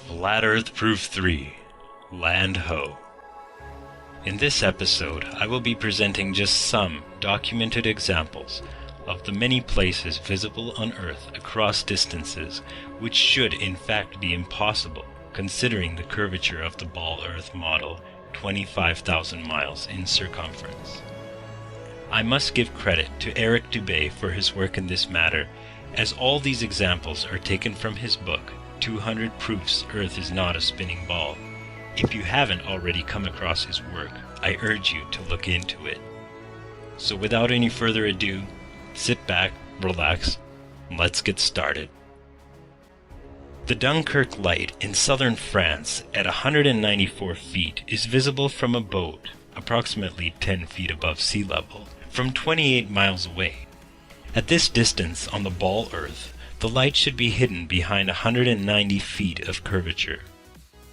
Flat Earth Proof 3 Land Ho. In this episode, I will be presenting just some documented examples of the many places visible on Earth across distances which should in fact be impossible considering the curvature of the ball Earth model, 25,000 miles in circumference. I must give credit to Eric Dubay for his work in this matter, as all these examples are taken from his book, 200 Proofs Earth is Not a Spinning Ball. If you haven't already come across his work, I urge you to look into it. So without any further ado, sit back, relax, and let's get started. The Dunkirk Light in southern France at 194 feet is visible from a boat, approximately 10 feet above sea level, from 28 miles away. At this distance on the ball Earth, the light should be hidden behind 190 feet of curvature.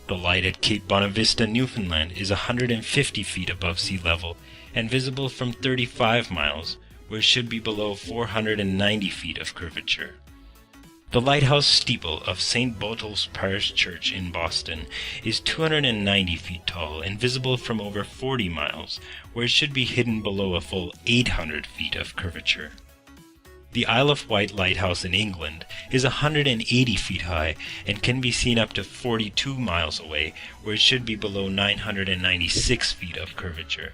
The light at Cape Bonavista, Newfoundland is 150 feet above sea level and visible from 35 miles, where it should be below 490 feet of curvature. The lighthouse steeple of St. Botolph's Parish Church in Boston is 290 feet tall and visible from over 40 miles, where it should be hidden below a full 800 feet of curvature. The Isle of Wight Lighthouse in England is 180 feet high and can be seen up to 42 miles away, where it should be below 996 feet of curvature.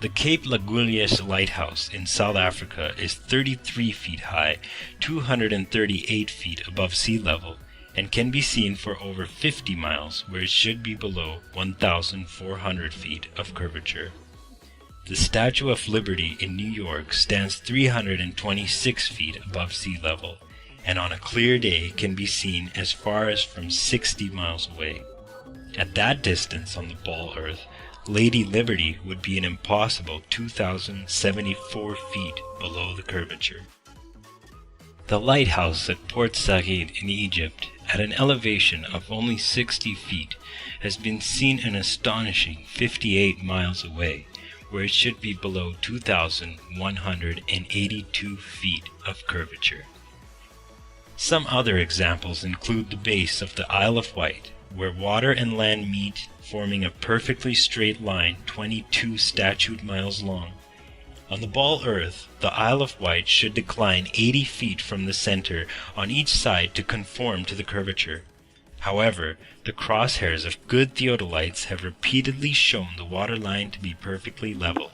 The Cape Lagullies Lighthouse in South Africa is 33 feet high, 238 feet above sea level, and can be seen for over 50 miles, where it should be below 1,400 feet of curvature. The Statue of Liberty in New York stands 326 feet above sea level, and on a clear day can be seen as far as from 60 miles away. At that distance on the ball Earth, Lady Liberty would be an impossible 2,074 feet below the curvature. The lighthouse at Port Said in Egypt, at an elevation of only 60 feet, has been seen an astonishing 58 miles away, where it should be below 2,182 feet of curvature. Some other examples include the base of the Isle of Wight, where water and land meet, forming a perfectly straight line 22 statute miles long. On the ball Earth, the Isle of Wight should decline 80 feet from the center on each side to conform to the curvature. However, the crosshairs of good theodolites have repeatedly shown the waterline to be perfectly level,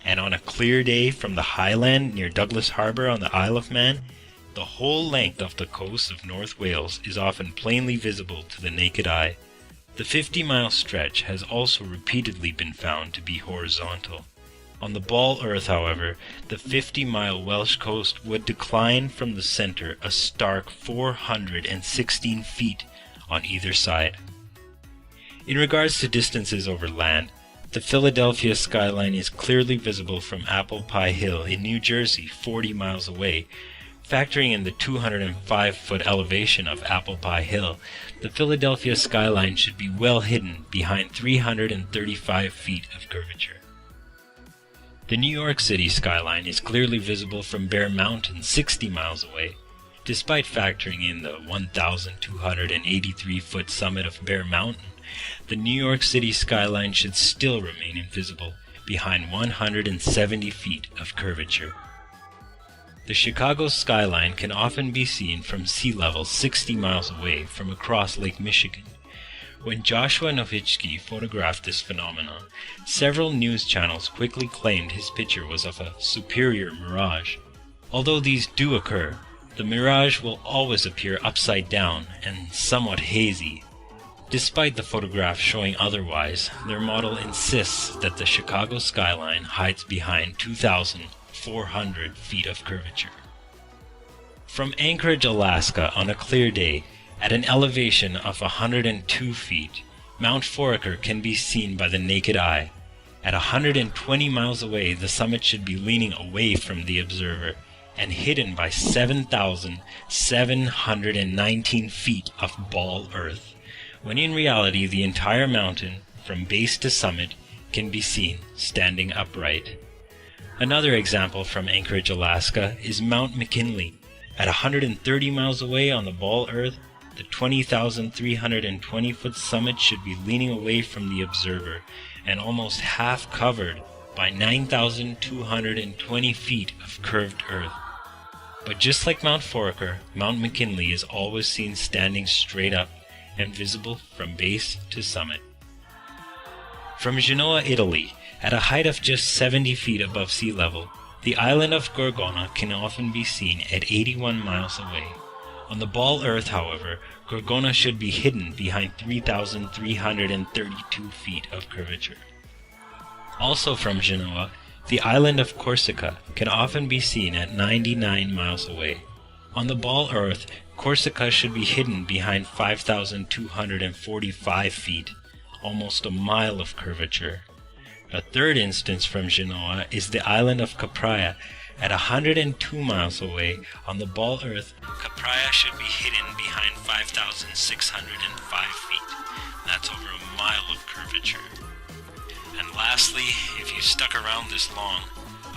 and on a clear day from the highland near Douglas Harbour on the Isle of Man, the whole length of the coast of North Wales is often plainly visible to the naked eye. The 50-mile stretch has also repeatedly been found to be horizontal. On the ball Earth, however, the 50-mile Welsh coast would decline from the center a stark 416 feet on either side. In regards to distances over land, the Philadelphia skyline is clearly visible from Apple Pie Hill in New Jersey 40 miles away. Factoring in the 205-foot elevation of Apple Pie Hill, the Philadelphia skyline should be well hidden behind 335 feet of curvature. The New York City skyline is clearly visible from Bear Mountain 60 miles away. Despite factoring in the 1,283-foot summit of Bear Mountain, the New York City skyline should still remain invisible behind 170 feet of curvature. The Chicago skyline can often be seen from sea level 60 miles away from across Lake Michigan. When Joshua Nowitzki photographed this phenomenon, several news channels quickly claimed his picture was of a superior mirage. Although these do occur, the mirage will always appear upside down and somewhat hazy. Despite the photograph showing otherwise, their model insists that the Chicago skyline hides behind 2,400 feet of curvature. From Anchorage, Alaska on a clear day, at an elevation of 102 feet, Mount Foraker can be seen by the naked eye. At 120 miles away, the summit should be leaning away from the observer and hidden by 7,719 feet of ball Earth, when in reality the entire mountain, from base to summit, can be seen standing upright. Another example from Anchorage, Alaska is Mount McKinley. At 130 miles away on the ball Earth, The 20,320-foot summit should be leaning away from the observer and almost half covered by 9,220 feet of curved earth. But just like Mount Foraker, Mount McKinley is always seen standing straight up and visible from base to summit. From Genoa, Italy, at a height of just 70 feet above sea level, the island of Gorgona can often be seen at 81 miles away. On the ball Earth, however, Gorgona should be hidden behind 3,332 feet of curvature. Also from Genoa, the island of Corsica can often be seen at 99 miles away. On the ball Earth, Corsica should be hidden behind 5,245 feet, almost a mile of curvature. A third instance from Genoa is the island of Capraia. At 102 miles away, on the ball Earth, Capraia should be hidden behind 5,605 feet. That's over a mile of curvature. And lastly, if you stuck around this long,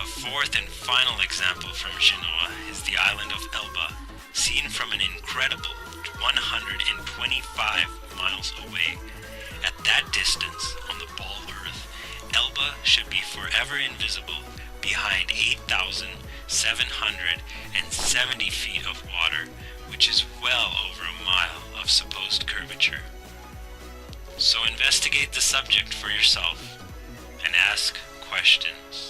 a fourth and final example from Genoa is the island of Elba, seen from an incredible 125 miles away. At that distance, on the ball Earth, Elba should be forever invisible behind 8,770 feet of water, which is well over a mile of supposed curvature. So investigate the subject for yourself and ask questions.